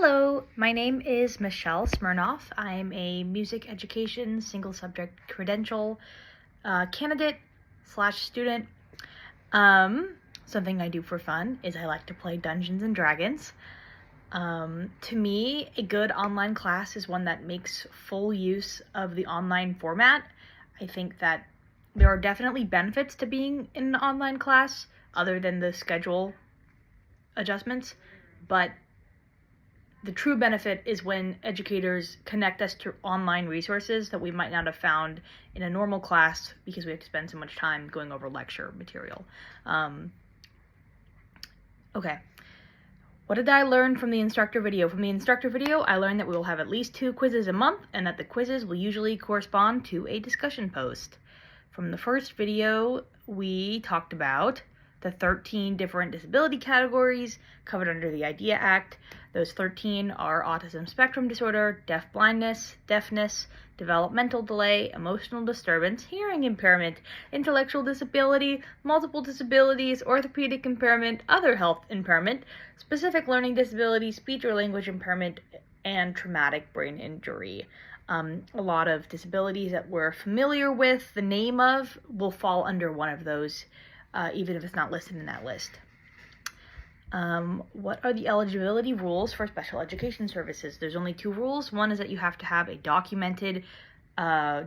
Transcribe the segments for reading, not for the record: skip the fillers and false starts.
Hello, my name is Michelle Smirnoff. I'm a music education single subject credential candidate / student. Something I do for fun is I like to play Dungeons and Dragons. To me, a good online class is one that makes full use of the online format. I think that there are definitely benefits to being in an online class other than the schedule adjustments, but the true benefit is when educators connect us to online resources that we might not have found in a normal class because we have to spend so much time going over lecture material. Okay. What did I learn from the instructor video? From the instructor video, I learned that we will have at least 2 quizzes a month and that the quizzes will usually correspond to a discussion post. From the first video, we talked about the 13 different disability categories covered under the IDEA Act. Those 13 are autism spectrum disorder, deaf-blindness, deafness, developmental delay, emotional disturbance, hearing impairment, intellectual disability, multiple disabilities, orthopedic impairment, other health impairment, specific learning disability, speech or language impairment, and traumatic brain injury. A lot of disabilities that we're familiar with the name of will fall under one of those, even if it's not listed in that list. What are the eligibility rules for special education services? There's only 2 rules. One is that you have to have a documented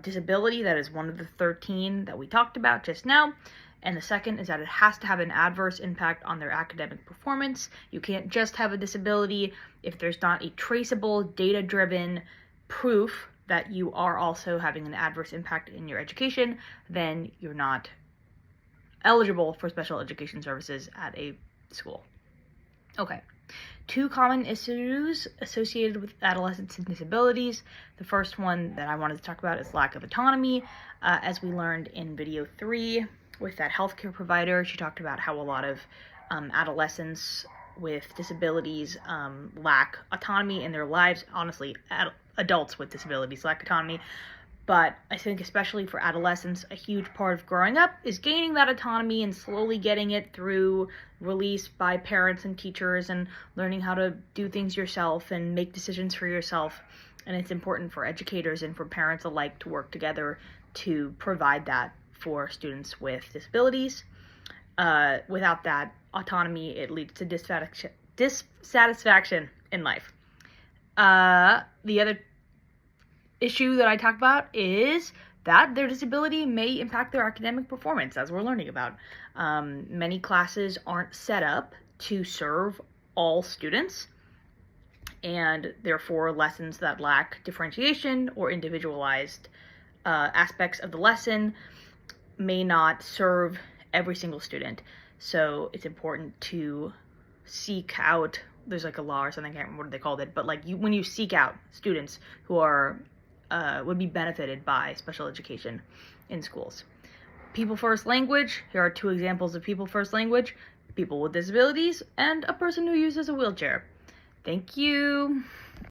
disability that is one of the 13 that we talked about just now. And the second is that it has to have an adverse impact on their academic performance. You can't just have a disability if there's not a traceable, data-driven proof that you are also having an adverse impact in your education, then you're not eligible for special education services at a school. Okay, 2 common issues associated with adolescents and disabilities. The first one that I wanted to talk about is lack of autonomy. As we learned in video 3 with that healthcare provider, she talked about how a lot of adolescents with disabilities lack autonomy in their lives. Honestly, adults with disabilities lack autonomy. But I think especially for adolescents, a huge part of growing up is gaining that autonomy and slowly getting it through release by parents and teachers and learning how to do things yourself and make decisions for yourself. And it's important for educators and for parents alike to work together to provide that for students with disabilities. Without that autonomy, it leads to dissatisfaction in life. The other issue that I talk about is that their disability may impact their academic performance, as we're learning about. Many classes aren't set up to serve all students, and therefore lessons that lack differentiation or individualized aspects of the lesson may not serve every single student. So it's important to seek out, there's like a law or something, I can't remember what they called it, but like when you seek out students who are would be benefited by special education in schools. People first language. Here are 2 examples of people first language: people with disabilities and a person who uses a wheelchair. Thank you.